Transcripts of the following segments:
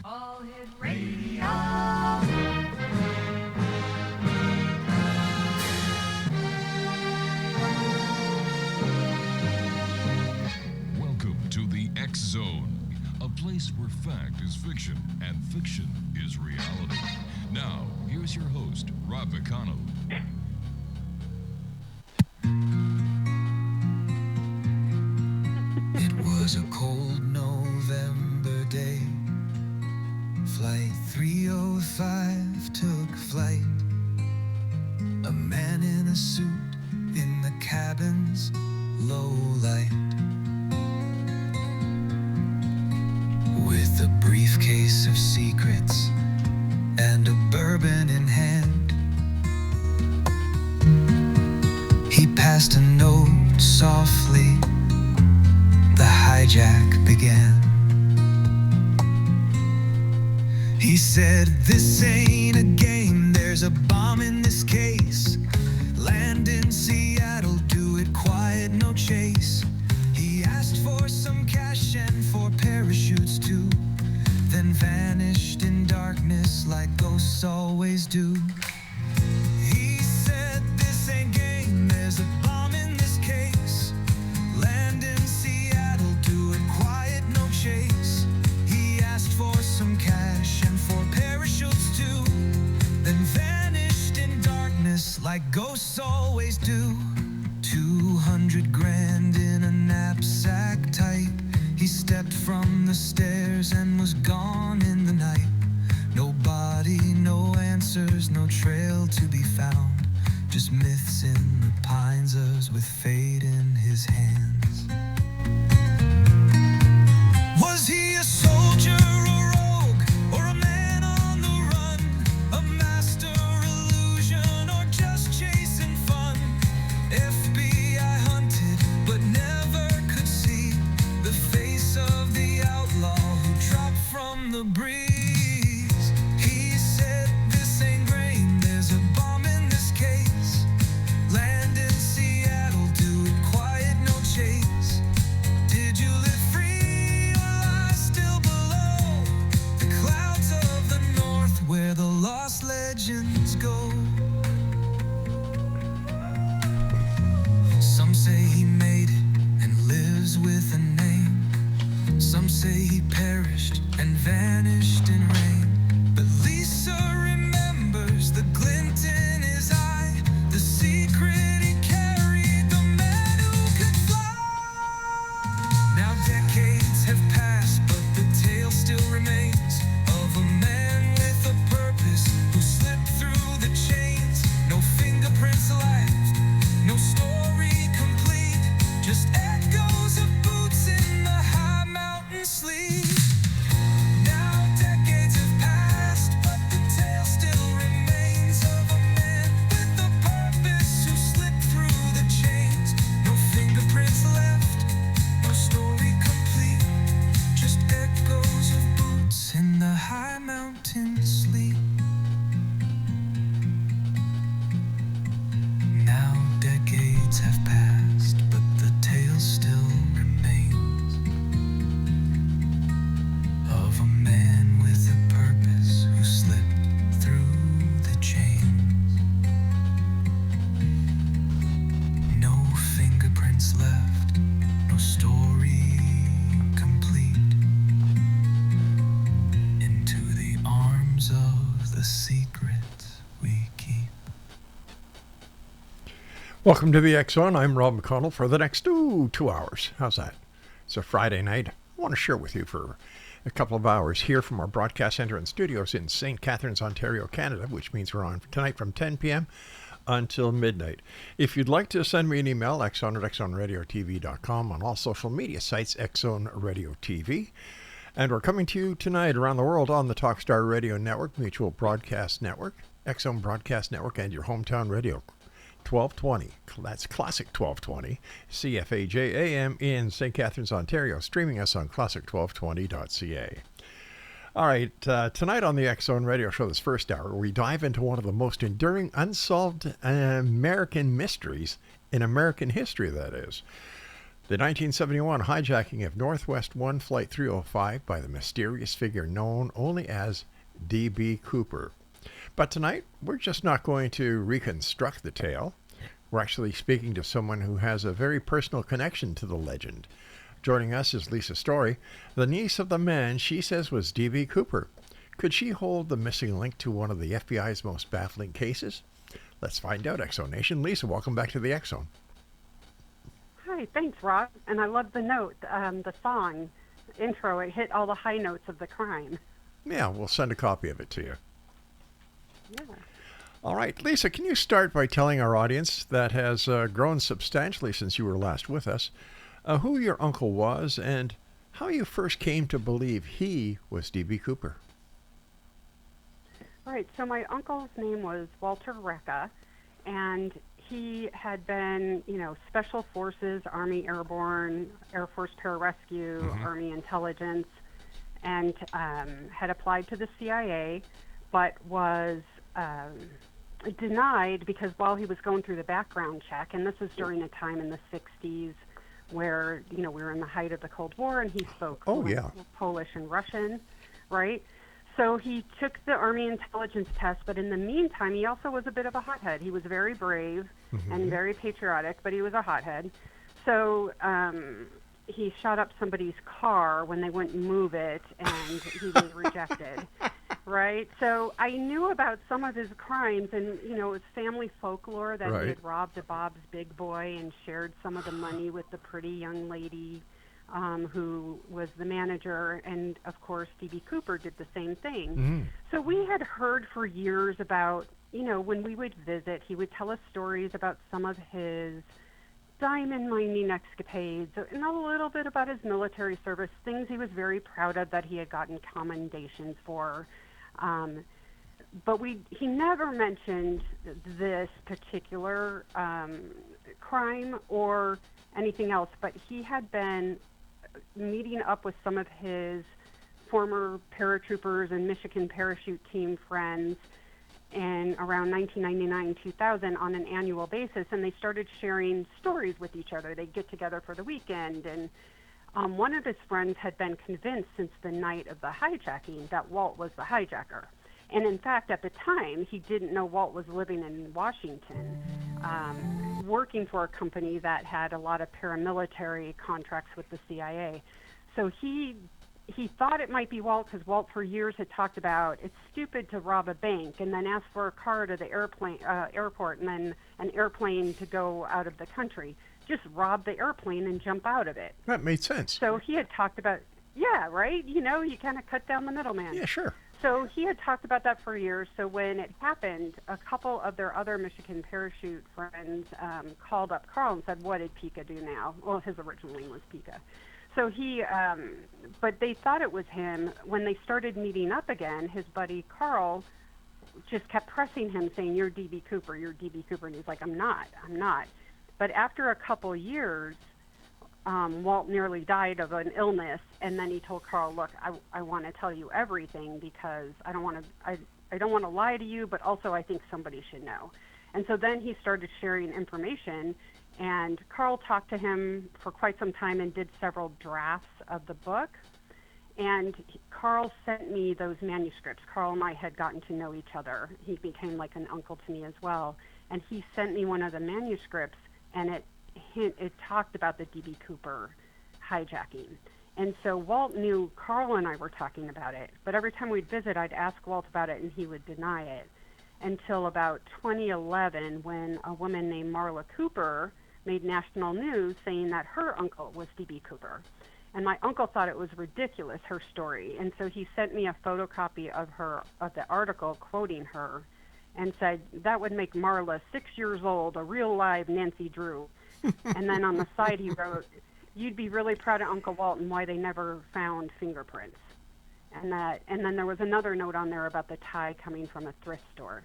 All Hit Radio. Welcome to the X Zone, a place where fact is fiction and fiction is reality. Now, here's your host, Rob McConnell. It was a cold November day. Flight 305 took flight. A man in a suit in the cabin's low light, with a briefcase of secrets and a bourbon in hand. He passed a note softly. The hijack began. He said, "This ain't a game, there's a bomb in this case. Land in Seattle, do it quiet, no chase." He asked for some cash and for parachutes too, then vanished in darkness like ghosts always do. He said, "This ain't game, there's a bomb in this case. Land in Seattle, do it quiet, no chase." He asked for some cash and for parachutes too, then vanished in darkness like ghosts always do. 200 grand in a knapsack tight. He stepped from the stairs and was gone in the night. No body, no answers, no trail to be found. Just myths in the pines with fate in his hands. Was he a soldier, a rogue, or a man on the run? A master illusion, or just chasing fun? FBI hunted, but never could see the face of the outlaw who dropped from the breeze. He said, "This ain't grain, there's a bomb in this case. Land in Seattle, do it quiet, no chase. Did you live free or lie still below the clouds of the north where the lost legends go?" Some say he made it and lives with a name. Some say he perished and vanished in rain. But Lisa remembers the glint in his eye, the secret he carried, the man who could fly. Now decades have passed, but the tale still remains of a man with a purpose who slipped through the chains. No fingerprints left, no story complete, just echoes of boots in the high mountain sleep. Now decades have passed, but the tale still remains of a man with a purpose who slipped through the chains. No fingerprints left, no story complete, just echoes of boots in the high mountain sleep. Now decades have passed, but the tale still remains of a man with a purpose who slipped through the chains. No fingerprints left, no story complete. Into the arms of the secrets we keep. Welcome to the X Zone. I'm Rob McConnell for the next 2 hours. How's that? It's a Friday night. I want to share with you for a couple of hours here from our broadcast center and studios in St. Catharines, Ontario, Canada, which means we're on tonight from 10 p.m. until midnight. If you'd like to send me an email, xzone@xzoneradiotv.com, on all social media sites, Xzone Radio TV. And we're coming to you tonight around the world on the Talkstar Radio Network, Mutual Broadcast Network, Xzone Broadcast Network, and your hometown radio 1220. That's Classic 1220, CFAJ AM in St. Catharines, Ontario, streaming us on classic1220.ca. All right, tonight on the X Zone Radio Show, this first hour, we dive into one of the most enduring unsolved American mysteries in American history, that is. The 1971 hijacking of Northwest Orient Flight 305 by the mysterious figure known only as D.B. Cooper. But tonight, we're just not going to reconstruct the tale. We're actually speaking to someone who has a very personal connection to the legend. Joining us is Lisa Story, the niece of the man she says was D.B. Cooper. Could she hold the missing link to one of the FBI's most baffling cases? Let's find out, X Zone Nation. Lisa, welcome back to the X Zone. Hi, thanks, Rob. And I love the note, the song intro. It hit all the high notes of the crime. Yeah, we'll send a copy of it to you. Yeah. All right, Lisa, can you start by telling our audience that has grown substantially since you were last with us, who your uncle was and how you first came to believe he was D.B. Cooper? Right, so my uncle's name was Walter Recca, and he had been, Special Forces, Army Airborne, Air Force Pararescue, Army Intelligence, and had applied to the CIA, but was denied because while he was going through the background check, and this was during a time in the 60s where, we were in the height of the Cold War, and he spoke Polish and Russian, right? So he took the Army intelligence test, but in the meantime, he also was a bit of a hothead. He was very brave and very patriotic, but he was a hothead. So he shot up somebody's car when they wouldn't move it, and he was rejected, right? So I knew about some of his crimes, and, it was family folklore that he had robbed a Bob's Big Boy and shared some of the money with the pretty young lady who was the manager, and of course D.B. Cooper did the same thing. So we had heard for years about, when we would visit, he would tell us stories about some of his diamond mining escapades and a little bit about his military service, things he was very proud of that he had gotten commendations for. But he never mentioned this particular crime or anything else, but he had been meeting up with some of his former paratroopers and Michigan parachute team friends in around 1999-2000 on an annual basis, and they started sharing stories with each other. They'd get together for the weekend, and one of his friends had been convinced since the night of the hijacking that Walt was the hijacker. And in fact, at the time, he didn't know Walt was living in Washington, working for a company that had a lot of paramilitary contracts with the CIA. So he thought it might be Walt because Walt for years had talked about it's stupid to rob a bank and then ask for a car to the airport and then an airplane to go out of the country. Just rob the airplane and jump out of it. That made sense. So he had talked about, yeah, right? You kind of cut down the middleman. Yeah, sure. So he had talked about that for years. So when it happened, a couple of their other Michigan parachute friends called up Carl and said, what did Pika do now? Well, his original name was Pika. So but they thought it was him. When they started meeting up again, his buddy Carl just kept pressing him, saying, you're D.B. Cooper, you're D.B. Cooper. And he's like, I'm not. But after a couple years, Walt nearly died of an illness, and then he told Carl, look, I want to tell you everything because I don't want to lie to you, but also I think somebody should know. And so then he started sharing information, and Carl talked to him for quite some time and did several drafts of the book. And Carl sent me those manuscripts. Carl and I had gotten to know each other. He became like an uncle to me as well. And he sent me one of the manuscripts, and it talked about the D.B. Cooper hijacking. And so Walt knew Carl and I were talking about it, but every time we'd visit, I'd ask Walt about it, and he would deny it until about 2011 when a woman named Marla Cooper made national news saying that her uncle was D.B. Cooper. And my uncle thought it was ridiculous, her story, and so he sent me a photocopy of the article quoting her and said, that would make Marla 6 years old, a real live Nancy Drew. And then on the side he wrote, you'd be really proud of Uncle Walt and why they never found fingerprints. And then there was another note on there about the tie coming from a thrift store.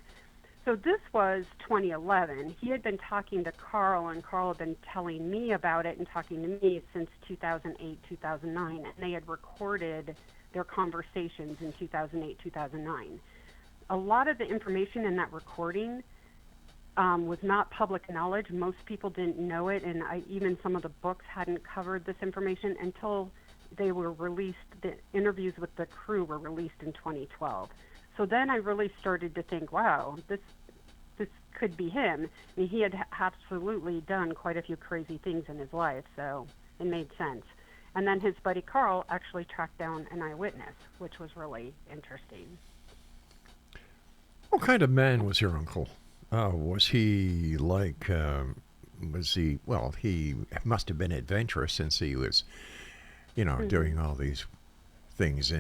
So this was 2011. He had been talking to Carl, and Carl had been telling me about it and talking to me since 2008, 2009. And they had recorded their conversations in 2008, 2009. A lot of the information in that recording was not public knowledge. Most people didn't know it, and even some of the books hadn't covered this information until they were released. The interviews with the crew were released in 2012. So then I really started to think, wow, this could be him. I mean, he had absolutely done quite a few crazy things in his life, so it made sense. And then his buddy Carl actually tracked down an eyewitness, which was really interesting. What kind of man was your uncle? Was he like, well, he must have been adventurous since he was, doing all these things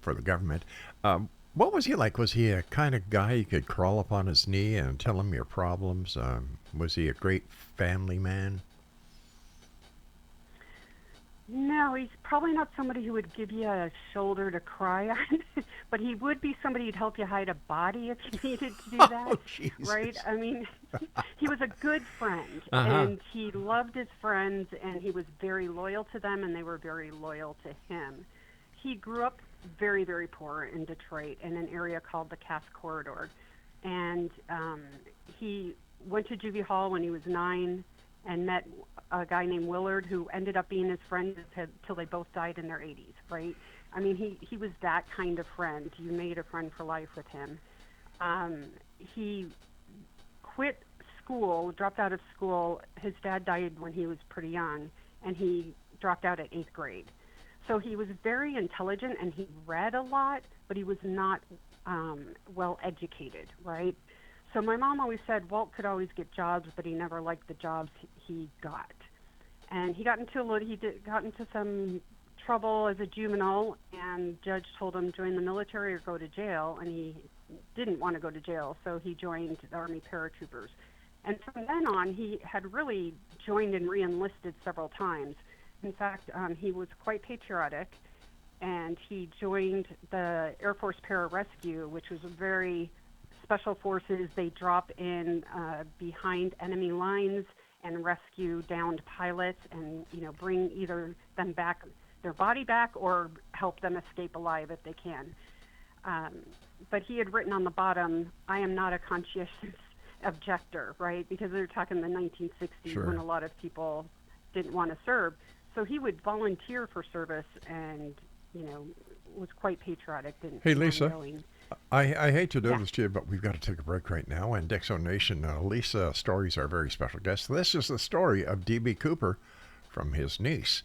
for the government. What was he like? Was he a kind of guy you could crawl up on his knee and tell him your problems? Was he a great family man? No, he's probably not somebody who would give you a shoulder to cry on, but he would be somebody who'd help you hide a body if you needed to do that, right? I mean, he was a good friend, and he loved his friends, and he was very loyal to them, and they were very loyal to him. He grew up very, very poor in Detroit in an area called the Cass Corridor, and he went to juvie hall when he was 9 and met a guy named Willard who ended up being his friend until they both died in their 80s, right? I mean, he was that kind of friend. You made a friend for life with him. He quit school, dropped out of school. His dad died when he was pretty young, and he dropped out at 8th grade. So he was very intelligent, and he read a lot, but he was not well educated, right? So my mom always said Walt could always get jobs, but he never liked the jobs he got. And he got into some trouble as a juvenile, and judge told him join the military or go to jail, and he didn't want to go to jail, so he joined the Army paratroopers. And from then on, he had really joined and re-enlisted several times. In fact, he was quite patriotic, and he joined the Air Force Pararescue, which was a very special forces. They drop in behind enemy lines and rescue downed pilots, and bring either them back, their body back, or help them escape alive if they can. But he had written on the bottom, "I am not a conscientious objector," right? Because they were talking the 1960s when a lot of people didn't want to serve. So he would volunteer for service, and was quite patriotic. Hey, Lisa. I hate to do this to you, but we've got to take a break right now. And X-Zone Nation, Lisa Story's our very special guest. This is the story of D.B. Cooper from his Neice.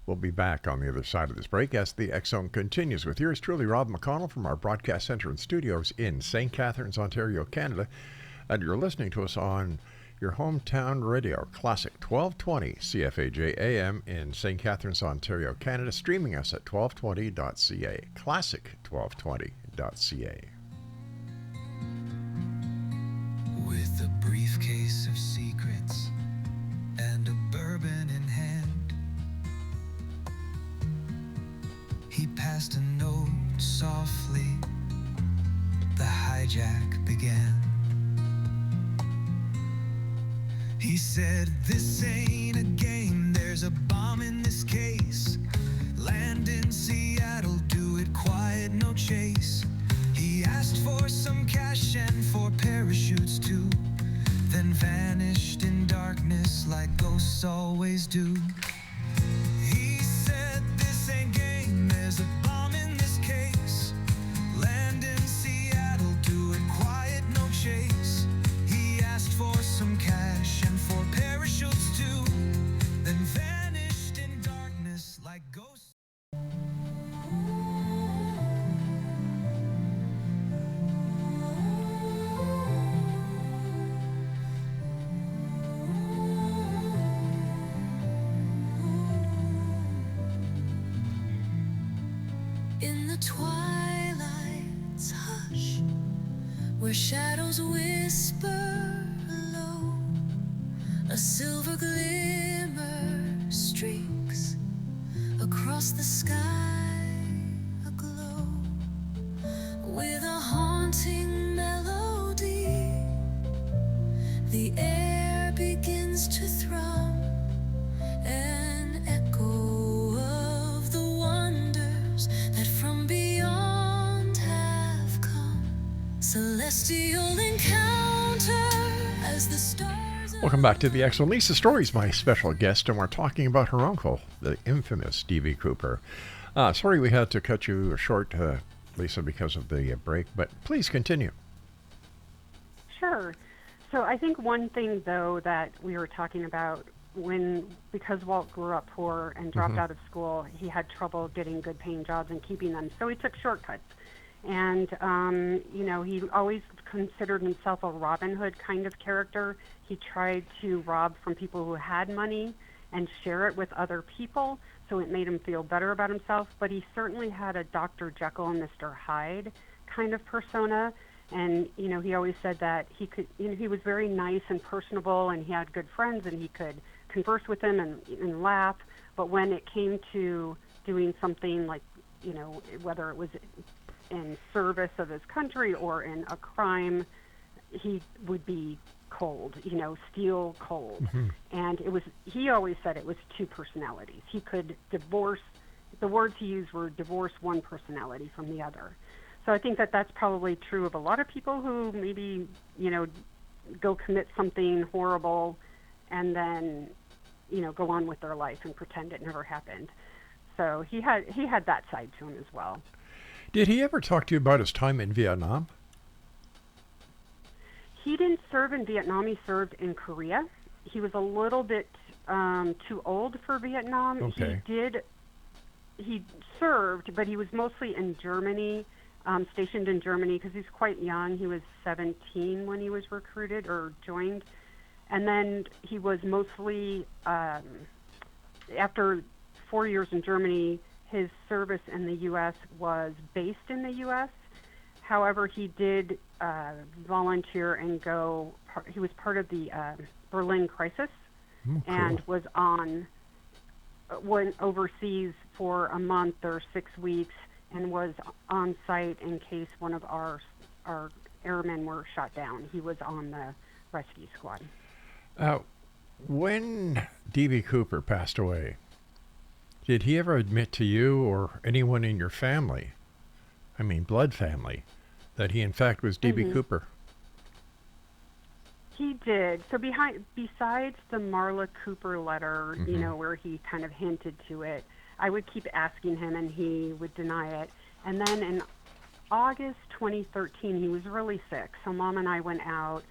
We'll be back on the other side of this break as the X-Zone continues with yours truly, Rob McConnell, from our broadcast center and studios in St. Catharines, Ontario, Canada. And you're listening to us on your hometown radio, Classic 1220 CFAJ AM in St. Catharines, Ontario, Canada, streaming us at 1220.ca, classic1220.ca. With a briefcase of secrets and a bourbon in hand, he passed a note softly. The hijack began. He said, "This ain't a game, there's a bomb in this case. Land in Seattle, do it quiet, no chase." He asked for some cash and for parachutes too, then vanished in darkness like ghosts always do. He said, "This ain't game, there's a bomb in this case. Land in Seattle, do it quiet, no chase." He asked for some cash and for parachutes too, then vanished in darkness like ghosts. In the twilight's hush, where shadows whisper low, a silver glimmer streaks across the sky, aglow with a haunting melody. The air begins to thrum, an echo of the wonders that from beyond have come. Celestial encounter Welcome back to the X-Zone. Lisa Story's my special guest, and we're talking about her uncle, the infamous D.B. Cooper. Sorry we had to cut you short, Lisa, because of the break, but please continue. Sure. So I think one thing, though, that we were talking about because Walt grew up poor and dropped out of school, he had trouble getting good paying jobs and keeping them. So he took shortcuts. And, he always considered himself a Robin Hood kind of character. He tried to rob from people who had money and share it with other people, so it made him feel better about himself. But he certainly had a Dr. Jekyll and Mr. Hyde kind of persona. And, he always said that he was very nice and personable, and he had good friends, and he could converse with them and laugh. But when it came to doing something like, whether it was in service of his country or in a crime, he would be cold, steel cold. And he always said it was two personalities. He could divorce, the words he used were divorce one personality from the other. So I think that that's probably true of a lot of people who maybe, go commit something horrible and then, go on with their life and pretend it never happened. So he had that side to him as well. Did he ever talk to you about his time in Vietnam? He didn't serve in Vietnam. He served in Korea. He was a little bit too old for Vietnam. Okay. He served, but he was mostly in Germany, stationed in Germany because he's quite young. He was 17 when he was recruited or joined. And then he was mostly, after 4 years in Germany, his service in the U.S. was based in the U.S. However, he did volunteer and go. He was part of the Berlin crisis and went overseas for a month or 6 weeks and was on site in case one of our airmen were shot down. He was on the rescue squad. When D.B. Cooper passed away, did he ever admit to you or anyone in your family, blood family, that he in fact was D.B. Cooper? He did. So besides the Marla Cooper letter, where he kind of hinted to it, I would keep asking him and he would deny it. And then in August 2013, he was really sick. So Mom and I went out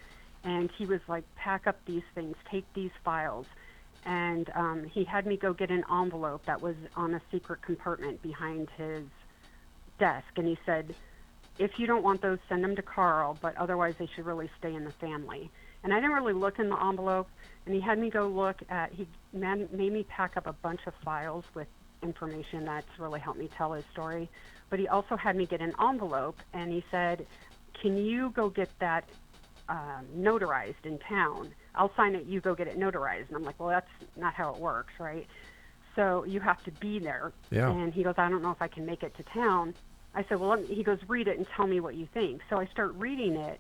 and he was like, pack up these things, take these files. And he had me go get an envelope that was on a secret compartment behind his desk. And he said, if you don't want those, send them to Carl, but otherwise they should really stay in the family. And I didn't really look in the envelope. And he had me go he made me pack up a bunch of files with information that's really helped me tell his story. But he also had me get an envelope, and he said, can you go get that notarized in town? I'll sign it, you go get it notarized. And I'm like, well, that's not how it works, right? So you have to be there. Yeah. And he goes, I don't know if I can make it to town. I said, well, he goes, read it and tell me what you think. So I start reading it,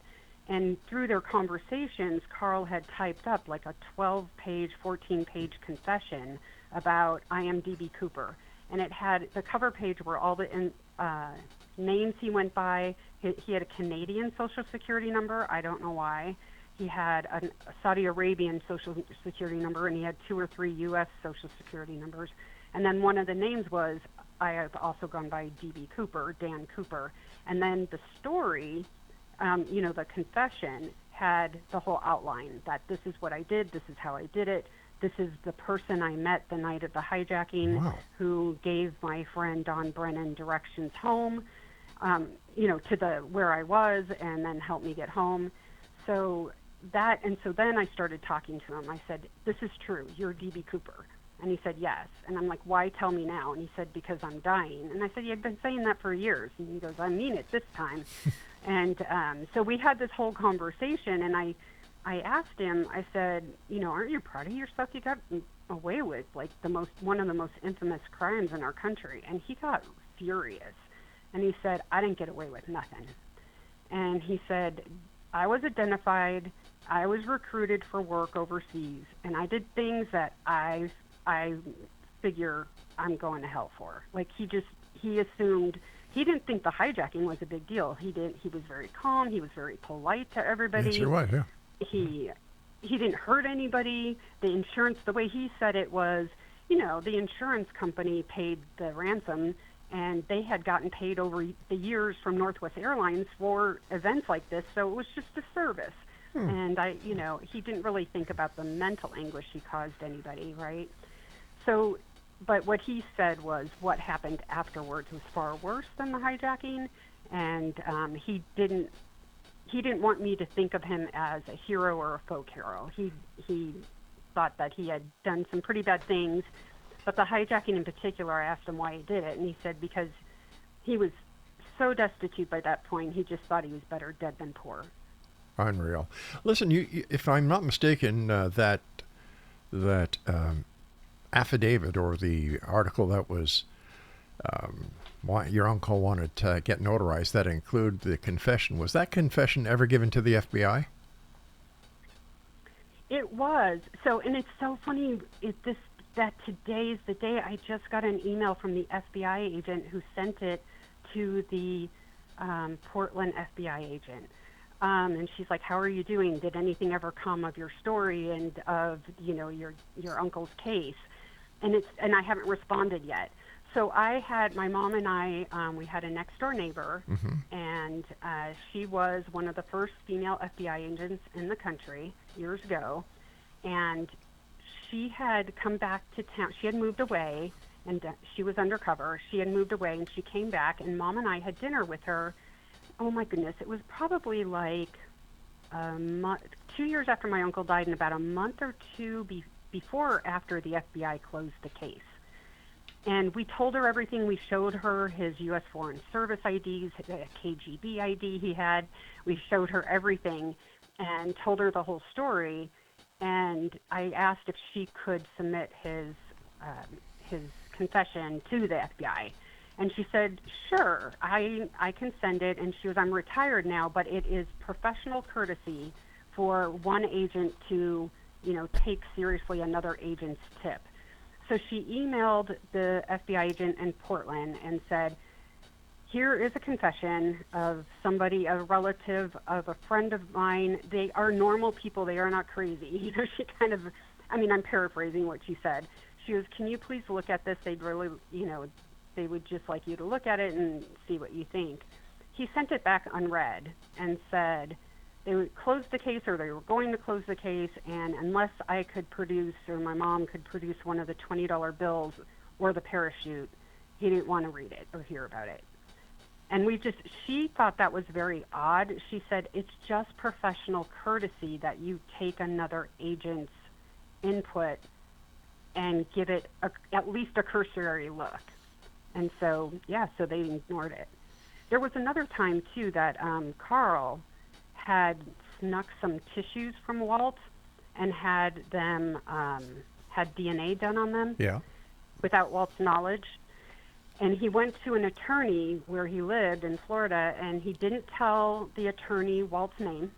and through their conversations, Carl had typed up like a 12-page, 14-page confession about I am D.B. Cooper. And it had, the cover page were all the names he went by. He had a Canadian Social Security number. I don't know why. He had a Saudi Arabian Social Security number, and he had 2 or 3 U.S. Social Security numbers. And then one of the names was, I have also gone by D.B. Cooper, Dan Cooper. And then the story, the confession, had the whole outline that this is what I did, this is how I did it, this is the person I met the night of the hijacking who gave my friend Don Brennan directions home, to where I was, and then helped me get home. So then I started talking to him. I said, this is true, you're D.B. Cooper. And he said, yes. And I'm like, why tell me now? And he said, because I'm dying. And I said, you've been saying that for years. And he goes, I mean it this time. And so we had this whole conversation, and I asked him, I said, aren't you proud of yourself? You got away with one of the most infamous crimes in our country. And he got furious. And he said, I didn't get away with nothing. And he said, I was identified, I was recruited for work overseas, and I did things that I figure I'm going to hell for. Like, he assumed, he didn't think the hijacking was a big deal. He was very calm, he was very polite to everybody. Yes, he was, yeah. he didn't hurt anybody. The insurance, the way he said it was, the insurance company paid the ransom, and they had gotten paid over the years from Northwest Airlines for events like this, so it was just a service. And he didn't really think about the mental anguish he caused anybody, right? So, but what he said was what happened afterwards was far worse than the hijacking, and he didn't want me to think of him as a hero or a folk hero. He thought that he had done some pretty bad things, but the hijacking in particular, I asked him why he did it, and he said because he was so destitute by that point, he just thought he was better dead than poor. Unreal. Listen, you if I'm not mistaken, that affidavit or the article that was your uncle wanted to get notarized, that include the confession. Was that confession ever given to the FBI? It was. So, and it's so funny that today is the day. I just got an email from the FBI agent who sent it to the Portland FBI agent. And she's like, how are you doing? Did anything ever come of your story and of, your uncle's case? And I haven't responded yet. So my mom and I, we had a next door neighbor, and she was one of the first female FBI agents in the country years ago. And she had come back to town. She had moved away, and she was undercover. She had moved away, and she came back, and Mom and I had dinner with her. Oh my goodness, it was probably like 2 years after my uncle died and about a month or two before or after the FBI closed the case. And we told her everything. We showed her his U.S. Foreign Service IDs, a KGB ID he had. We showed her everything and told her the whole story. And I asked if she could submit his confession to the FBI. And she said, sure, I can send it. And she goes, I'm retired now, but it is professional courtesy for one agent to, take seriously another agent's tip. So she emailed the FBI agent in Portland and said, here is a confession of somebody, a relative of a friend of mine. They are normal people. They are not crazy. She kind of, I'm paraphrasing what she said. She goes, can you please look at this? They'd really, they would just like you to look at it and see what you think. He sent it back unread and said they would close the case, or they were going to close the case, and unless I could produce, or my mom could produce one of the $20 bills or the parachute, he didn't want to read it or hear about it. And she thought that was very odd. She said, it's just professional courtesy that you take another agent's input and give it at least a cursory look. And so, so they ignored it. There was another time, too, that Carl had snuck some tissues from Walt and had them, had DNA done on them without Walt's knowledge. And he went to an attorney where he lived in Florida, and he didn't tell the attorney Walt's name.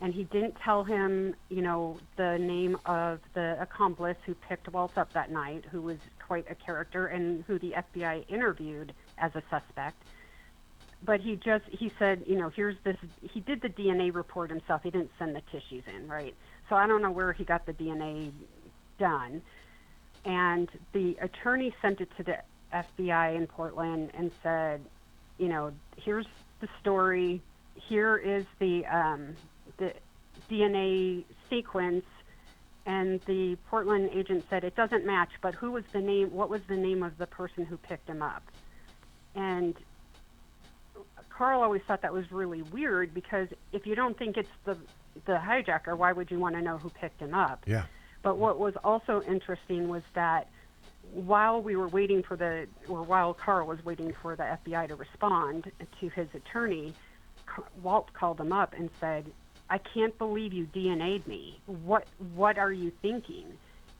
And he didn't tell him, the name of the accomplice who picked Walt up that night, who was quite a character and who the FBI interviewed as a suspect. But he said, here's this. He did the DNA report himself. He didn't send the tissues in, right? So I don't know where he got the DNA done. And the attorney sent it to the FBI in Portland and said, here's the story. Here is the DNA sequence. And the Portland agent said it doesn't match, but what was the name of the person who picked him up? And Carl always thought that was really weird, because if you don't think it's the hijacker, why would you want to know who picked him up? Yeah. But what was also interesting was that while Carl was waiting for the FBI to respond to his attorney, Walt called him up and said, I can't believe you DNA'd me. What are you thinking?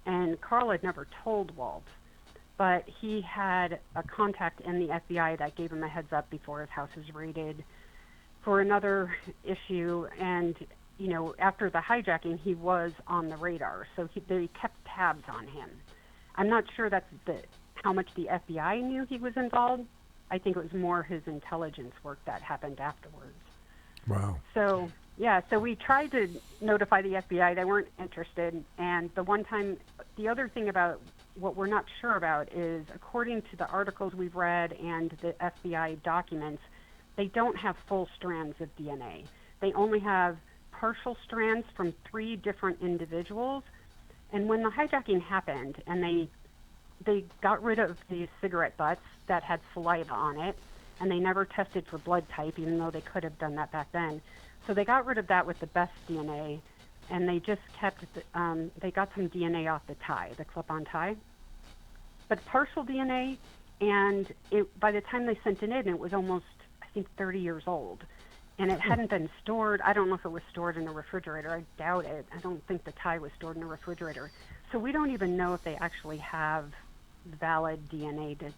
And Carl had never told Walt, but he had a contact in the FBI that gave him a heads up before his house was raided for another issue. And, after the hijacking, he was on the radar. So they kept tabs on him. I'm not sure that's how much the FBI knew he was involved. I think it was more his intelligence work that happened afterwards. Wow. So, Yeah, so we tried to notify the FBI. They weren't interested. And the other thing about what we're not sure about is, according to the articles we've read and the FBI documents, they don't have full strands of DNA. They only have partial strands from 3 different individuals. And when the hijacking happened and they got rid of the cigarette butts that had saliva on it, and they never tested for blood type, even though they could have done that back then. So they got rid of that with the best DNA, and they just kept, they got some DNA off the tie, the clip-on tie. But partial DNA, and by the time they sent it in, it was almost, I think, 30 years old. And it hadn't been stored. I don't know if it was stored in a refrigerator. I doubt it. I don't think the tie was stored in a refrigerator. So we don't even know if they actually have valid DNA to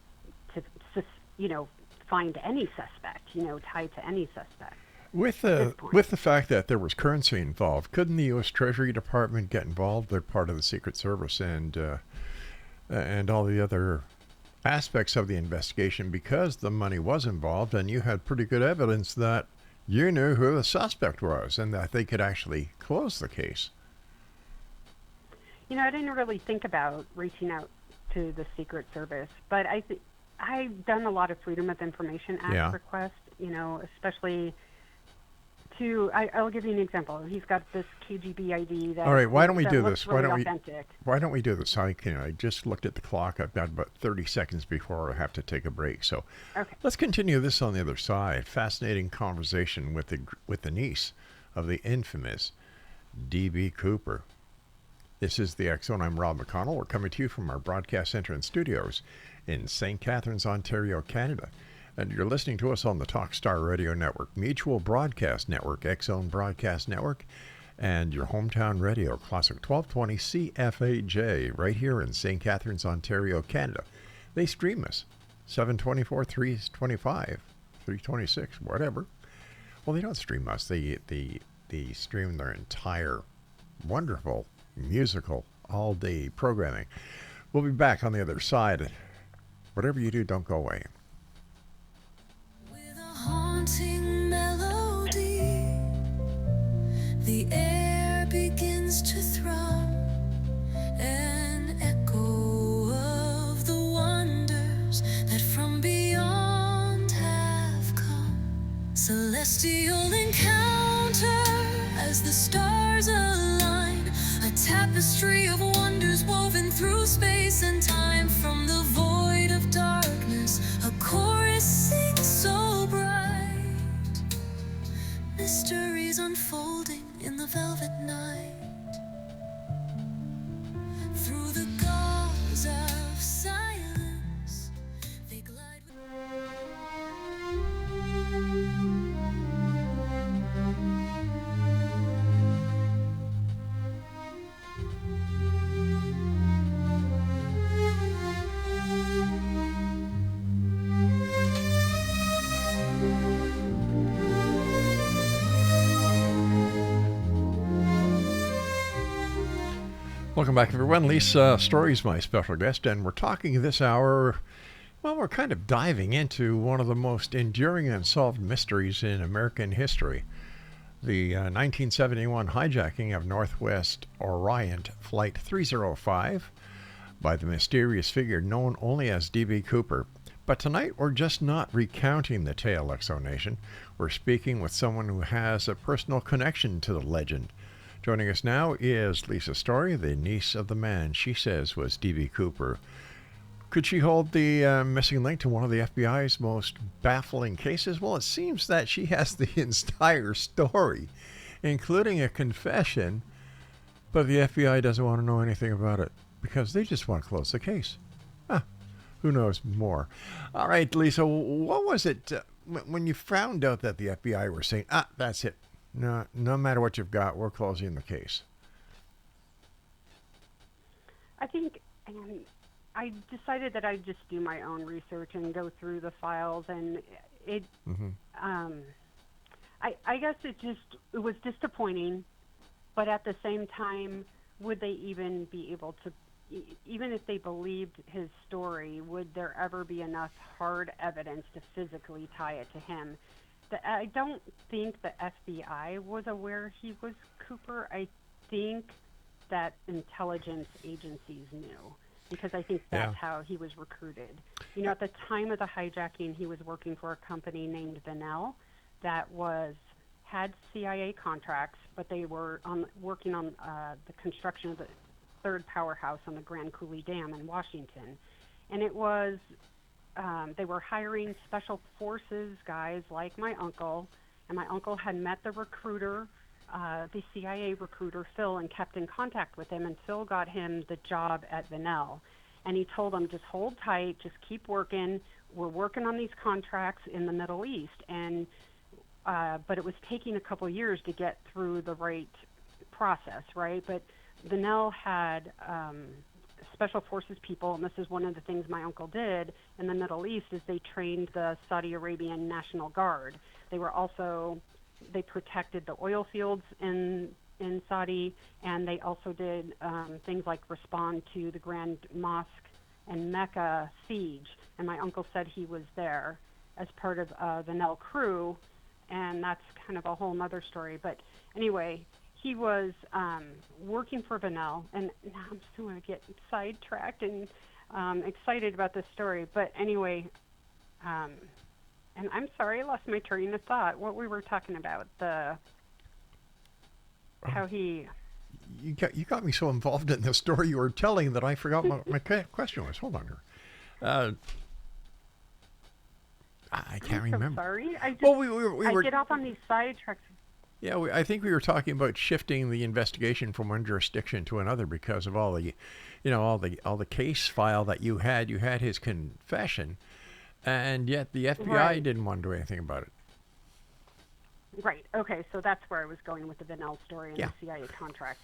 find any suspect, tied to any suspect. With the fact that there was currency involved, couldn't the U.S. Treasury Department get involved? They're part of the Secret Service and all the other aspects of the investigation, because the money was involved, and you had pretty good evidence that you knew who the suspect was and that they could actually close the case. I didn't really think about reaching out to the Secret Service, but I've done a lot of Freedom of Information Act requests, especially I'll give you an example. He's got this KGB ID that. All right, why don't we do this? Really why don't we do this? I just looked at the clock. I've got about 30 seconds before I have to take a break. So let's continue this on the other side. Fascinating conversation with the niece of the infamous D.B. Cooper. This is the X Zone. I'm Rob McConnell. We're coming to you from our broadcast center and studios in St. Catharines, Ontario, Canada. And you're listening to us on the Talkstar Radio Network, Mutual Broadcast Network, X Zone Broadcast Network, and your hometown radio, Classic 1220 CFAJ, right here in St. Catharines, Ontario, Canada. They stream us, 724, 325, 326, whatever. Well, they don't stream us. They stream their entire wonderful musical all-day programming. We'll be back on the other side. Whatever you do, don't go away. With a haunting melody, the air begins to thrum, an echo of the wonders that from beyond have come. Celestial encounter as the stars align, a tapestry of wonders woven through space and time. From the void of darkness, a chorus sings so bright, mysteries unfolding in the velvet night. Through the gauze of silence, they glide Welcome back, everyone. Lisa Story's my special guest, and we're talking this hour, well, we're kind of diving into one of the most enduring unsolved mysteries in American history. The 1971 hijacking of Northwest Orient Flight 305 by the mysterious figure known only as D.B. Cooper. But tonight, we're just not recounting the tale, Exo Nation. We're speaking with someone who has a personal connection to the legend. Joining us now is Lisa Story, the niece of the man she says was D.B. Cooper. Could she hold the missing link to one of the FBI's most baffling cases? Well, it seems that she has the entire story, including a confession, but the FBI doesn't want to know anything about it because they just want to close the case. Who knows more? All right, Lisa, what was it when you found out that the FBI were saying, that's it. No matter what you've got, we're closing the case? I think I decided that I'd just do my own research and go through the files, and it. I guess it was disappointing, but at the same time, would they even be able to? Even if they believed his story, would there ever be enough hard evidence to physically tie it to him? I don't think the FBI was aware he was Cooper. I think that intelligence agencies knew, because I think that's how he was recruited. You know, at the time of the hijacking, he was working for a company named McConnell that had CIA contracts, but they were working on the construction of the third powerhouse on the Grand Coulee Dam in Washington. And it was, they were hiring special forces guys like my uncle, and my uncle had met the recruiter, the CIA recruiter, Phil, and kept in contact with him, and Phil got him the job at Vanell. And he told him, just hold tight, just keep working. We're working on these contracts in the Middle East. And but it was taking a couple years to get through the right process, right? But Vanell had special forces people, and this is one of the things my uncle did in the Middle East, is they trained the Saudi Arabian National Guard. They protected the oil fields in Saudi, and they also did things like respond to the Grand Mosque and Mecca siege. And my uncle said he was there as part of the Vanell crew, and that's kind of a whole nother story. But anyway, he was working for Vanell, and now I'm still going to get sidetracked and excited about this story. But anyway, and I'm sorry, I lost my train of thought. What we were talking about, how he... You got me so involved in the story you were telling that I forgot what my question was. Hold on here. I can't remember. Sorry. I get off on these sidetracks. Yeah, I think we were talking about shifting the investigation from one jurisdiction to another because of all the, all the case file that you had. You had his confession, and yet the FBI didn't want to do anything about it. Right. Okay. So that's where I was going with the Vanell story and the CIA contract.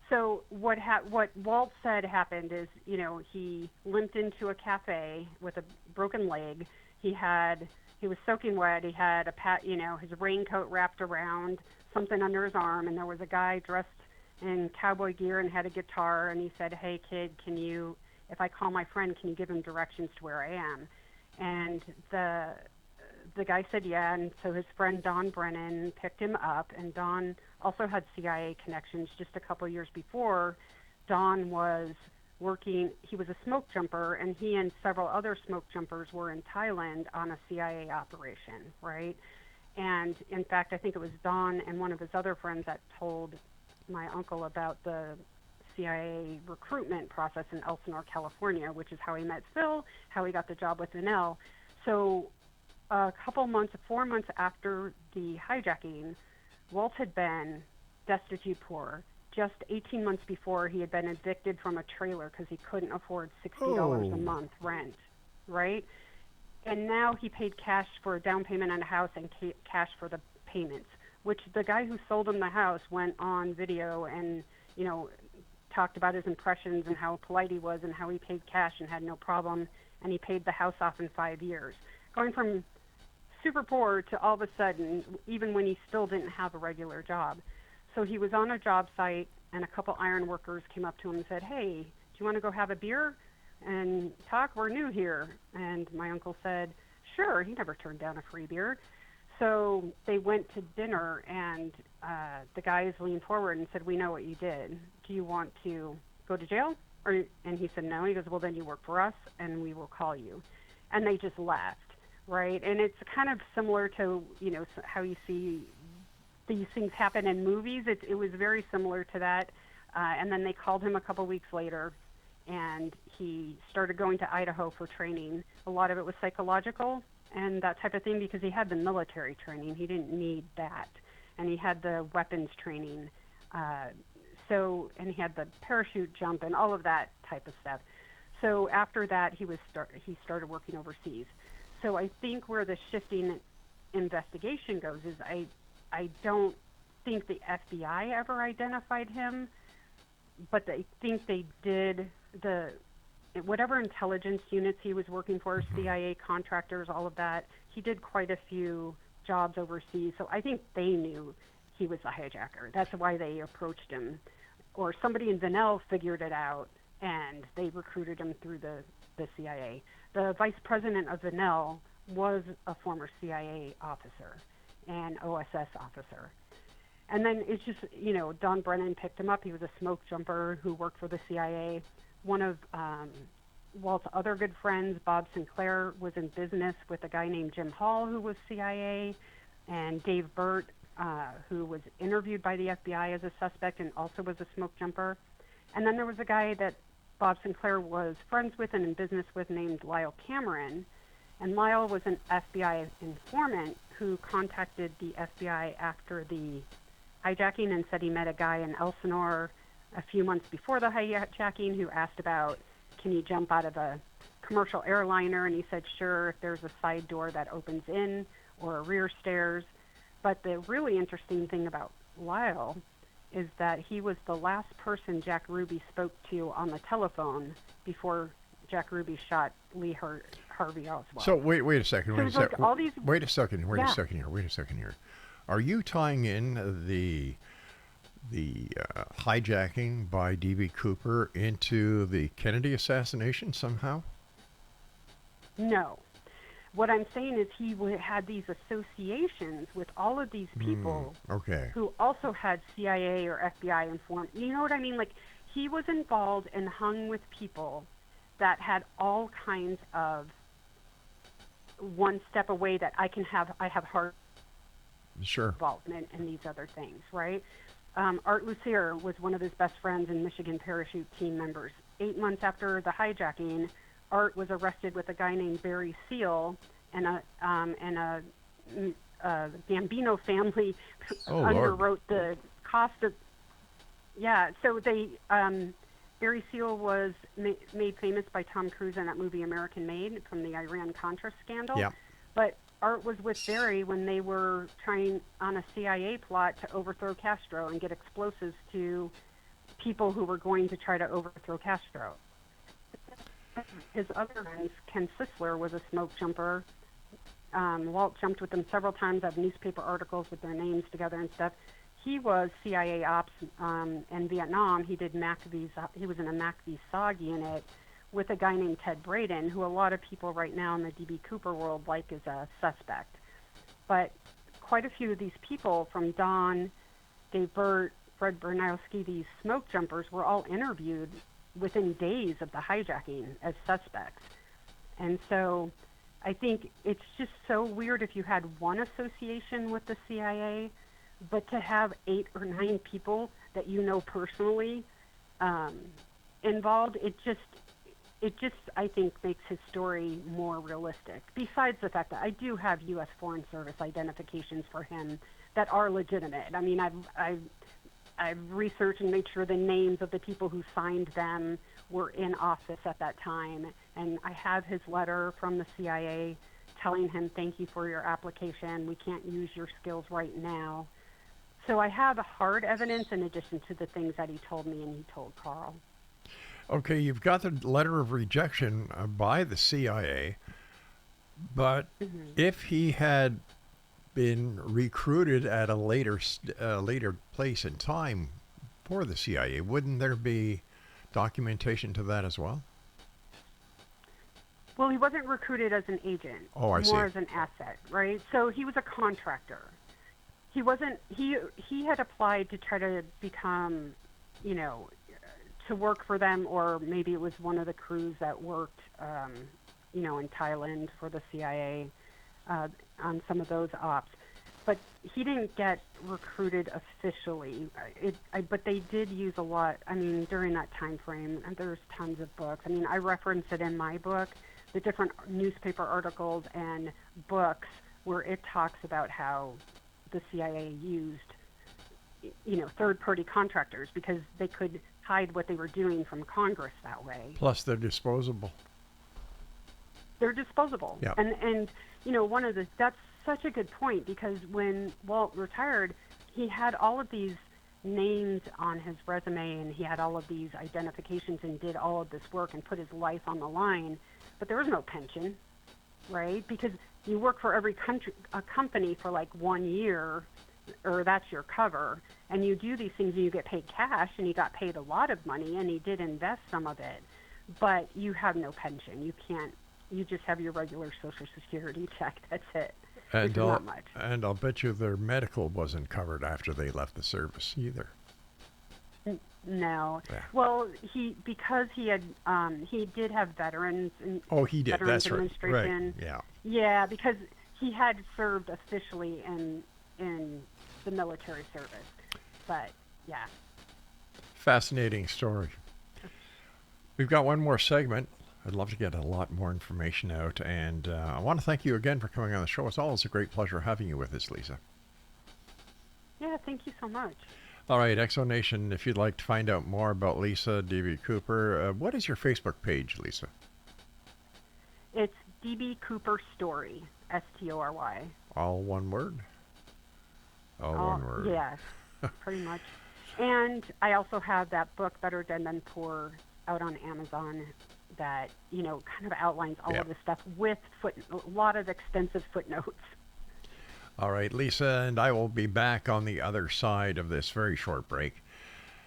So what Walt said happened is, he limped into a cafe with a broken leg. He was soaking wet. He had his raincoat wrapped around something under his arm, and there was a guy dressed in cowboy gear and had a guitar, and he said, "Hey kid, if I call my friend, can you give him directions to where I am?" And the guy said yeah, and so his friend Don Brennan picked him up, and Don also had CIA connections. Just a couple years before, Don was he was a smoke jumper, and he and several other smoke jumpers were in Thailand on a CIA operation, right? And in fact, I think it was Don and one of his other friends that told my uncle about the CIA recruitment process in Elsinore, California, which is how he met Phil, how he got the job with Vanell. So a couple months, 4 months after the hijacking, Walt had been destitute poor. Just 18 months before, he had been evicted from a trailer because he couldn't afford $60 a month rent, right? And now he paid cash for a down payment on a house and cash for the payments, which the guy who sold him the house went on video and, talked about his impressions and how polite he was and how he paid cash and had no problem, and he paid the house off in 5 years. Going from super poor to all of a sudden, even when he still didn't have a regular job. So he was on a job site, and a couple iron workers came up to him and said, "Hey, do you want to go have a beer and talk? We're new here." And my uncle said, "Sure." He never turned down a free beer. So they went to dinner, and the guys leaned forward and said, "We know what you did. Do you want to go to jail?" And he said, "No." He goes, "Well, then you work for us, and we will call you." And they just left, right? And it's kind of similar to, how you see these things happen in movies. It was very similar to that. And then they called him a couple weeks later, and he started going to Idaho for training. A lot of it was psychological and that type of thing because he had the military training. He didn't need that. And he had the weapons training. And he had the parachute jump and all of that type of stuff. So after that, he started working overseas. So I think where the shifting investigation goes is I don't think the FBI ever identified him, but I think they did whatever intelligence units he was working for, CIA contractors, all of that. He did quite a few jobs overseas, so I think they knew he was a hijacker. That's why they approached him. Or somebody in Vanell figured it out, and they recruited him through the CIA. The vice president of Vanell was a former CIA officer, and OSS officer. And then it's just, Don Brennan picked him up. He was a smoke jumper who worked for the CIA. One of Walt's other good friends, Bob Sinclair, was in business with a guy named Jim Hall, who was CIA, and Dave Burt, who was interviewed by the FBI as a suspect and also was a smoke jumper. And then there was a guy that Bob Sinclair was friends with and in business with named Lyle Cameron. And Lyle was an FBI informant who contacted the FBI after the hijacking and said he met a guy in Elsinore a few months before the hijacking who asked about, can you jump out of a commercial airliner? And he said, sure, if there's a side door that opens in or a rear stairs. But the really interesting thing about Lyle is that he was the last person Jack Ruby spoke to on the telephone before Jack Ruby shot Lee Harvey Oswald. So wait a second. So Wait a second here. Are you tying in the hijacking by D.B. Cooper into the Kennedy assassination somehow? No. What I'm saying is he had these associations with all of these people who also had CIA or FBI informed. You know what I mean? Like, he was involved and hung with people that had all kinds of one step away that I have heart involvement in these other things, right? Art Lucier was one of his best friends and Michigan parachute team members. 8 months after the hijacking, Art was arrested with a guy named Barry Seal and a Gambino family underwrote the cost of. Yeah, so they Barry Seal was made famous by Tom Cruise in that movie American Made from the Iran-Contra scandal. Yeah. But Art was with Barry when they were trying on a CIA plot to overthrow Castro and get explosives to people who were going to try to overthrow Castro. His other friend, Ken Sisler, was a smoke jumper. Walt jumped with them several times. I have newspaper articles with their names together and stuff. He was CIA ops in Vietnam. He did he was in a MACV SOG unit with a guy named Ted Braden, who a lot of people right now in the D.B. Cooper world like as a suspect. But quite a few of these people, from Don, Dave Burt, Fred Bernowski, these smoke jumpers, were all interviewed within days of the hijacking as suspects. And so I think it's just so weird if you had one association with the CIA, but to have 8 or 9 people that you know personally involved, it just I think makes his story more realistic. Besides the fact that I do have U.S. Foreign Service identifications for him that are legitimate. I mean, I've researched and made sure the names of the people who signed them were in office at that time, and I have his letter from the CIA telling him, thank you for your application. We can't use your skills right now. So I have hard evidence in addition to the things that he told me and he told Carl. Okay, you've got the letter of rejection by the CIA, but if he had been recruited at a later place in time for the CIA, wouldn't there be documentation to that as well? Well, he wasn't recruited as an agent. Oh, I see. More as an asset, right? So he was a contractor. He wasn't. He had applied to try to become, to work for them, or maybe it was one of the crews that worked, in Thailand for the CIA on some of those ops. But he didn't get recruited officially. But they did use a lot. I mean, during that time frame, there's tons of books. I mean, I reference it in my book, the different newspaper articles and books where it talks about how the CIA used, third-party contractors because they could hide what they were doing from Congress that way. Plus, they're disposable. They're disposable. Yeah. And that's such a good point, because when Walt retired, he had all of these names on his resume and he had all of these identifications and did all of this work and put his life on the line, but there was no pension, right? Because you work for every company for like 1 year, or that's your cover, and you do these things and you get paid cash, and he got paid a lot of money, and he did invest some of it, but you have no pension. You just have your regular Social Security check. That's it. And which is not much. And I'll bet you their medical wasn't covered after they left the service either. No. Yeah. Well, because he did have veterans. Oh, he did. Veterans That's right. Administration. Right. Yeah. Yeah, because he had served officially in the military service. But yeah. Fascinating story. We've got one more segment. I'd love to get a lot more information out, and I want to thank you again for coming on the show. It's always a great pleasure having you with us, Lisa. Yeah, thank you so much. All right, Exo Nation, if you'd like to find out more about Lisa D.B. Cooper, what is your Facebook page, Lisa? It's D.B. Cooper Story, S-T-O-R-Y. All one word? All one word. Yes, pretty much. And I also have that book, Better Dead Than Poor, out on Amazon that, kind of outlines all of this stuff with a lot of extensive footnotes. All right, Lisa and I will be back on the other side of this very short break.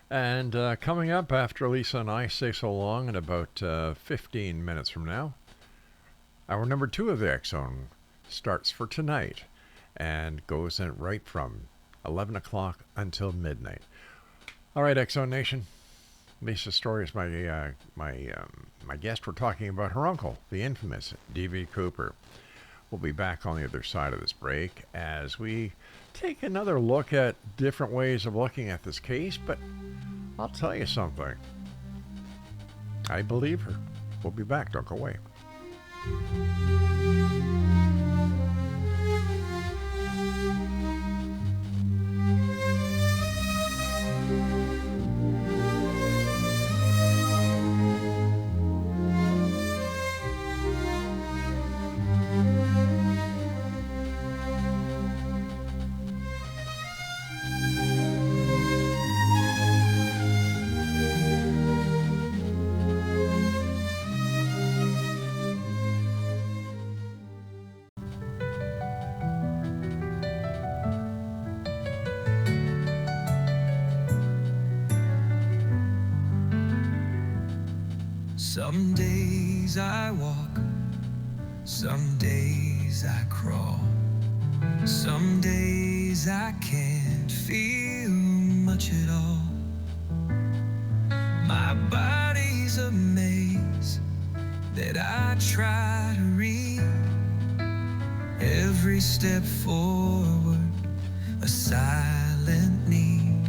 And coming up after Lisa and I say so long in about 15 minutes from now, our number 2 of the X Zone starts for tonight and goes in right from 11 o'clock until midnight. All right, X Zone Nation. Lisa Story is my guest. We're talking about her uncle, the infamous D.B. Cooper. We'll be back on the other side of this break as we take another look at different ways of looking at this case, but I'll tell you something. I believe her. We'll be back. Don't go away. Some days I walk, some days I crawl, some days I can't feel much at all. My body's a maze that I try to read. Every step forward, a silent need.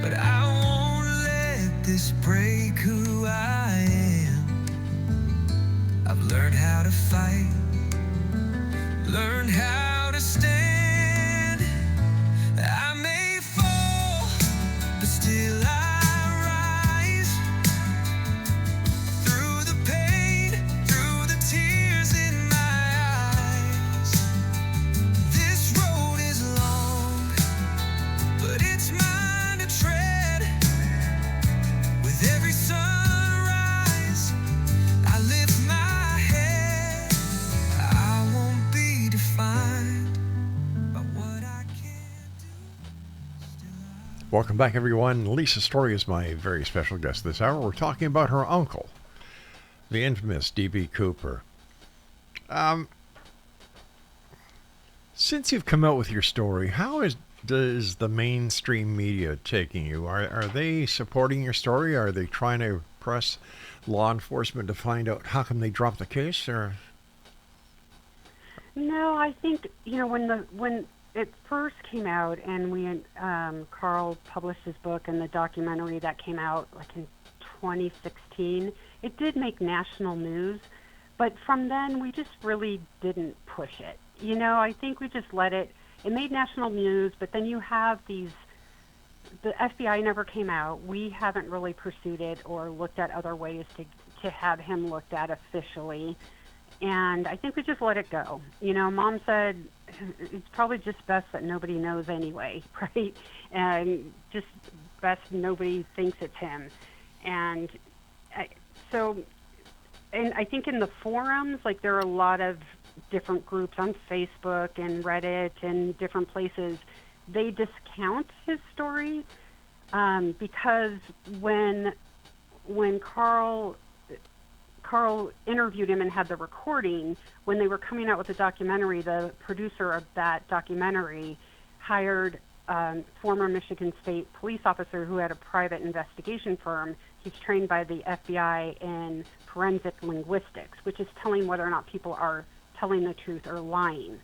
But I won't let this break who I am. I've learned how to fight, learned how to stand. I may fall, but still I rise. Through the pain, through the tears in my eyes. This road is long, but it's mine to tread. With every sunrise, I lift my head. I won't be defined by what I can't do. Welcome back, everyone. Lisa Story is my very special guest this hour. We're talking about her uncle, the infamous D.B. Cooper. Since you've come out with your story, how does the mainstream media taking you? Are they supporting your story? Are they trying to press law enforcement to find out how come they dropped the case? Or No, I think when it first came out, and Carl published his book and the documentary that came out like in 2016, it did make national news. But from then, we just really didn't push it. I think we just let it. It made national news, but then you have the FBI never came out. We haven't really pursued it or looked at other ways to have him looked at officially. And I think we just let it go. Mom said it's probably just best that nobody knows anyway, right? And just best nobody thinks it's him. And I think in the forums, like there are a lot of different groups on Facebook and Reddit and different places, they discount his story because when Carl Carl interviewed him and had the recording. When they were coming out with the documentary, the producer of that documentary hired former Michigan State police officer who had a private investigation firm. He's trained by the FBI in forensic linguistics, which is telling whether or not people are telling the truth or lying.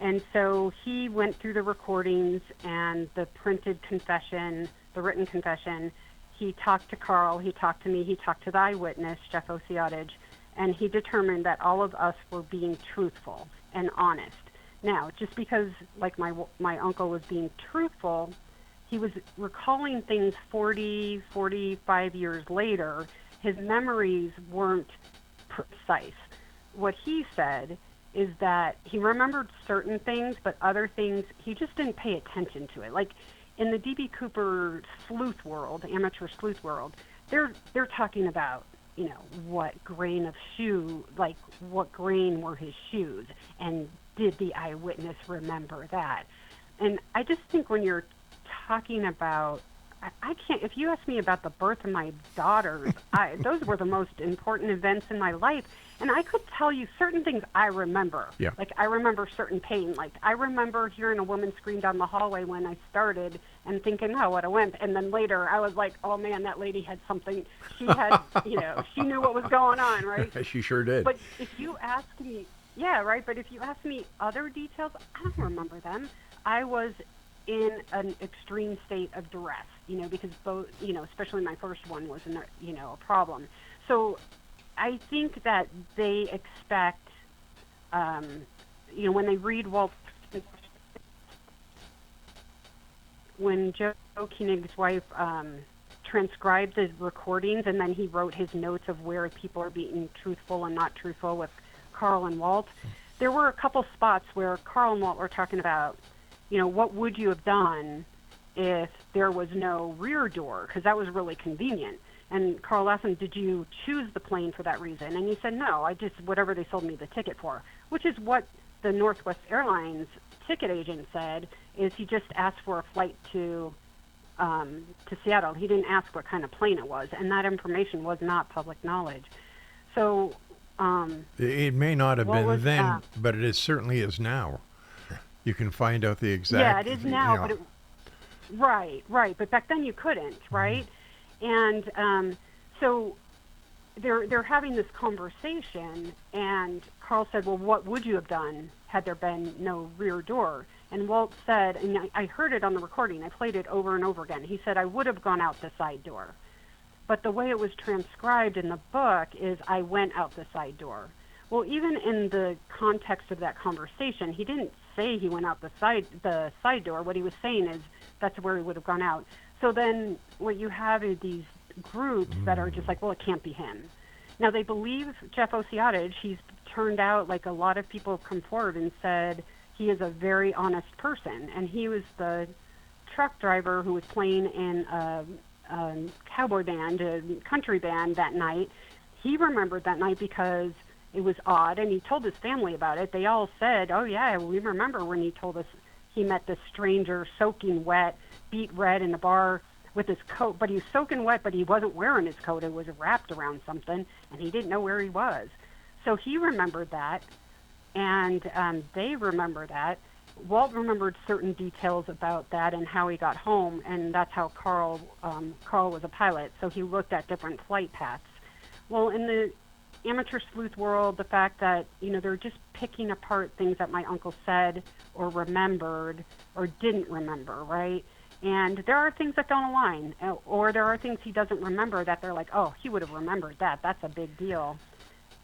And so he went through the recordings and the printed confession, the written confession. He talked to Carl, he talked to me, he talked to the eyewitness, Jeff Osiadage, and he determined that all of us were being truthful and honest. Now, just because, like, my uncle was being truthful, he was recalling things 40, 45 years later. His memories weren't precise. What he said is that he remembered certain things, but other things, he just didn't pay attention to it. Like, in the D.B. Cooper sleuth world, amateur sleuth world, they're talking about, you know, what grain of shoe, like, what grain were his shoes, and did the eyewitness remember that? And I just think when you're talking about, I can't, if you ask me about the birth of my daughters, those were the most important events in my life. And I could tell you certain things I remember. Yeah. Like, I remember certain pain. Like, I remember hearing a woman scream down the hallway when I started and thinking, oh, what a wimp. And then later I was like, oh, man, that lady had something. She had, you know, she knew what was going on, right? She sure did. But if you ask me, yeah, right, but if you ask me other details, I don't remember them. I was in an extreme state of duress, you know, because both, you know, especially my first one was, you know, a problem. So I think that they expect, you know, when they read when Joe Koenig's wife transcribed the recordings and then he wrote his notes of where people are being truthful and not truthful with Carl and Walt, there were a couple spots where Carl and Walt were talking about, you know, what would you have done if there was no rear door? Because that was really convenient. And Carl asked him, did you choose the plane for that reason? And he said, no, I just, whatever they sold me the ticket for, which is what the Northwest Airlines ticket agent said, is he just asked for a flight to Seattle. He didn't ask what kind of plane it was, and that information was not public knowledge. So it may not have been then, but it certainly is now. You can find out the exact. Yeah, it is now, but right. But back then you couldn't, right? And so they're having this conversation, and Carl said, "Well, what would you have done had there been no rear door?" And Walt said, and I heard it on the recording. I played it over and over again. He said, "I would have gone out the side door." But the way it was transcribed in the book is I went out the side door. Well, even in the context of that conversation, he didn't say he went out the side door. What he was saying is that's where he would have gone out. So then what you have is these groups that are just like, well, it can't be him. Now, they believe Jeff Osiadage. He's turned out, like a lot of people have come forward and said he is a very honest person. And he was the truck driver who was playing in a cowboy band, a country band that night. He remembered that night because it was odd, and he told his family about it. They all said, oh, yeah, we remember when he told us he met this stranger soaking wet, beat red in the bar with his coat. But he was soaking wet, but he wasn't wearing his coat. It was wrapped around something, and he didn't know where he was. So he remembered that, and they remember that. Walt remembered certain details about that and how he got home, and that's how Carl was a pilot, so he looked at different flight paths. Well, in the amateur sleuth world, the fact that, you know, they're just picking apart things that my uncle said or remembered or didn't remember, right? And there are things that don't align, or there are things he doesn't remember that they're like, oh, he would have remembered that. That's a big deal.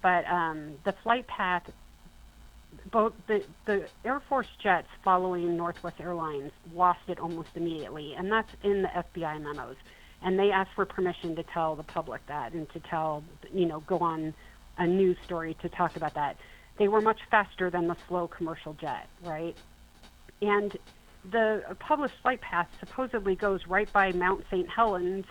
But the flight path, both the Air Force jets following Northwest Airlines lost it almost immediately, and that's in the FBI memos. And they asked for permission to tell the public that and to tell, you know, go on a news story to talk about that. They were much faster than the slow commercial jet, right? And the published flight path supposedly goes right by Mount St. Helens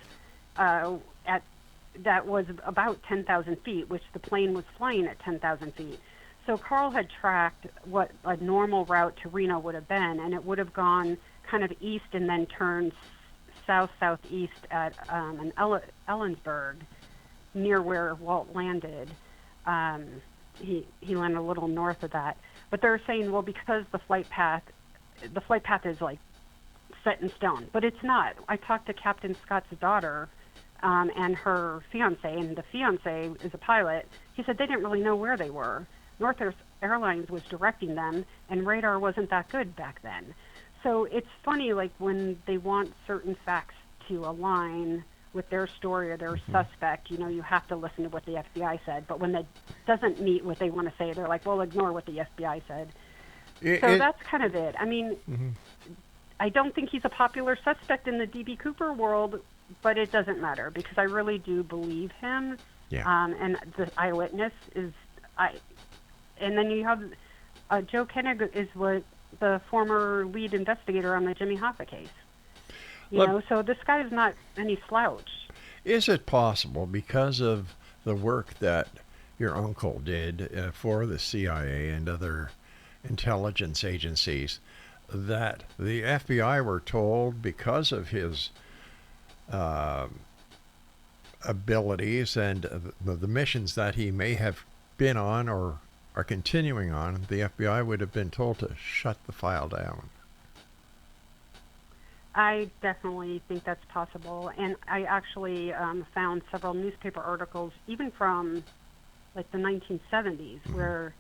that was about 10,000 feet, which the plane was flying at 10,000 feet. So Carl had tracked what a normal route to Reno would have been, and it would have gone kind of east and then turned southeast at Ellensburg, near where Walt landed. He landed a little north of that. But they're saying, well, because the flight path is like set in stone, but it's not. I talked to Captain Scott's daughter and her fiance, and the fiance is a pilot. He said they didn't really know where they were. Northwest Airlines was directing them, and radar wasn't that good back then. So it's funny, like when they want certain facts to align with their story or their suspect, you know, you have to listen to what the FBI said. But when that doesn't meet what they want to say, they're like, well, ignore what the FBI said. So that's kind of it. I mean, I don't think he's a popular suspect in the D.B. Cooper world, but it doesn't matter because I really do believe him. Yeah. And the eyewitness is, and then you have Joe Koenig is what the former lead investigator on the Jimmy Hoffa case. You know, so this guy is not any slouch. Is it possible, because of the work that your uncle did for the CIA and other intelligence agencies, that the FBI were told, because of his abilities and the missions that he may have been on or are continuing on, the FBI would have been told to shut the file down? I definitely think that's possible. And I actually found several newspaper articles, even from like the 1970s, where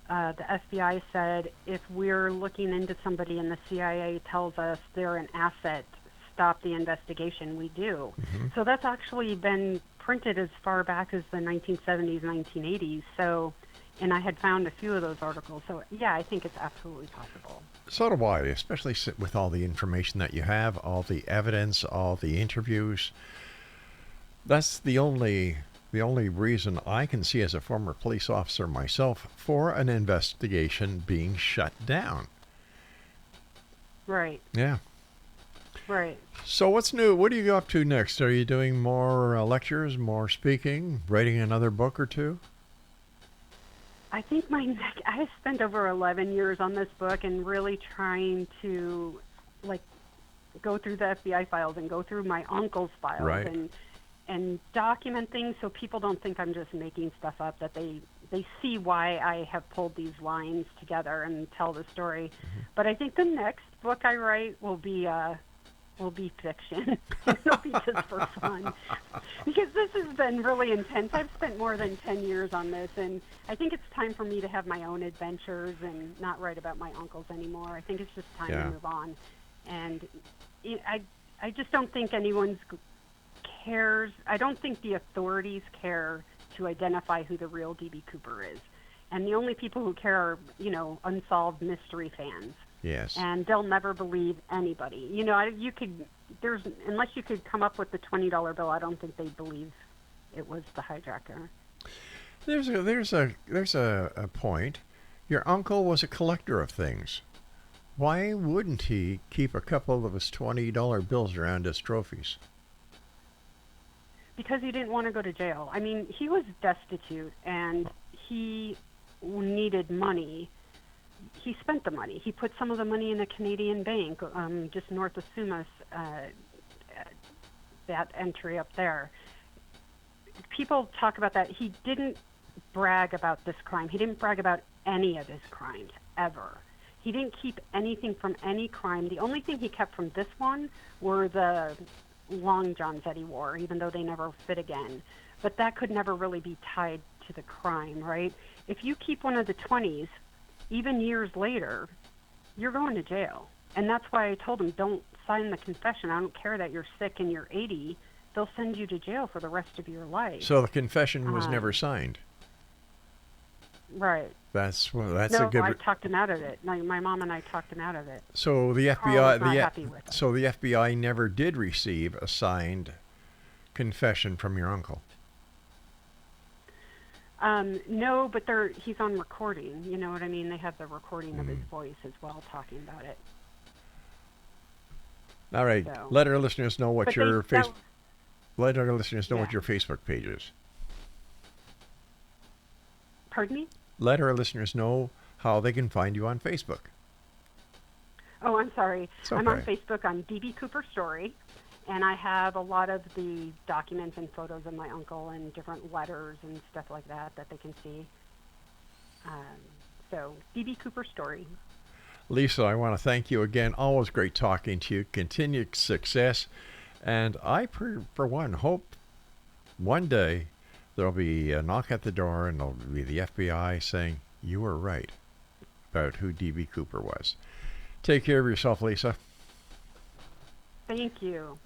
the FBI said, if we're looking into somebody and the CIA tells us they're an asset, stop the investigation, we do. So that's actually been printed as far back as the 1970s, 1980s. So, and I had found a few of those articles. So, yeah, I think it's absolutely possible. So do I, especially with all the information that you have, all the evidence, all the interviews. That's the only reason I can see, as a former police officer myself, for an investigation being shut down. Right. Yeah. Right. So what's new? What are you up to next? Are you doing more lectures, more speaking, writing another book or two? I think I spent over 11 years on this book and really trying to, like, go through the FBI files and go through my uncle's files, right, and document things so people don't think I'm just making stuff up, that they see why I have pulled these lines together and tell the story. But I think the next book I write will be fiction. It'll be just for fun. Because this has been really intense. I've spent more than 10 years on this, and I think it's time for me to have my own adventures and not write about my uncles anymore. I think it's just time to move on. And I just don't think anyone cares. I don't think the authorities care to identify who the real D.B. Cooper is. And the only people who care are, you know, unsolved mystery fans. Yes. And they'll never believe anybody. You know, unless you could come up with the $20 bill, I don't think they believe it was the hijacker. There's a point. Your uncle was a collector of things. Why wouldn't he keep a couple of his $20 bills around as trophies? Because he didn't want to go to jail. I mean, he was destitute and he needed money. He spent the money. He put some of the money in a Canadian bank just north of Sumas, that entry up there. People talk about that. He didn't brag about this crime. He didn't brag about any of his crimes, ever. He didn't keep anything from any crime. The only thing he kept from this one were the long johns that he wore, even though they never fit again. But that could never really be tied to the crime, right? If you keep one of the 20s, even years later, you're going to jail. And that's why I told him, don't sign the confession. I don't care that you're sick and you're 80. They'll send you to jail for the rest of your life. So the confession was never signed. Right. That's a good. I talked him out of it. My mom and I talked him out of it. So the Carl was not FBI, happy with it. so the FBI never did receive a signed confession from your uncle. No, but he's on recording. You know what I mean? They have the recording of his voice as well, talking about it. All right. So. Let our listeners know what your Let our listeners know Yeah. what your Facebook page is. Pardon me? Let our listeners know how they can find you on Facebook. Oh, I'm sorry. It's I'm on okay. Facebook on D.B. Cooper Story, And I have a lot of the documents and photos of my uncle and different letters and stuff like that they can see. So, D.B. Cooper story. Lisa, I want to thank you again. Always great talking to you. Continued success. And I, for one, hope one day there'll be a knock at the door and there'll be the FBI saying, you were right about who D.B. Cooper was. Take care of yourself, Lisa. Thank you.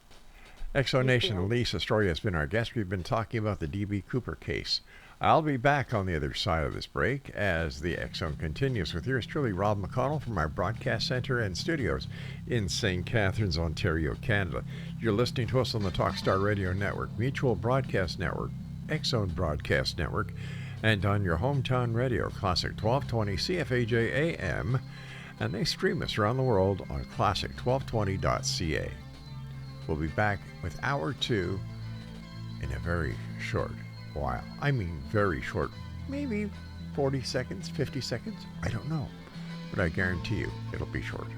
Exonation, Lisa Story has been our guest. We've been talking about the D.B. Cooper case. I'll be back on the other side of this break as the X Zone continues with yours truly, Rob McConnell, from our broadcast center and studios in St. Catharines, Ontario, Canada. You're listening to us on the Talkstar Radio Network, Mutual Broadcast Network, X Zone Broadcast Network, and on your hometown radio, Classic 1220 CFAJ AM, and they stream us around the world on classic1220.ca. We'll be back with Hour 2 in a very short while. I mean very short, maybe 40 seconds, 50 seconds, I don't know. But I guarantee you it'll be short.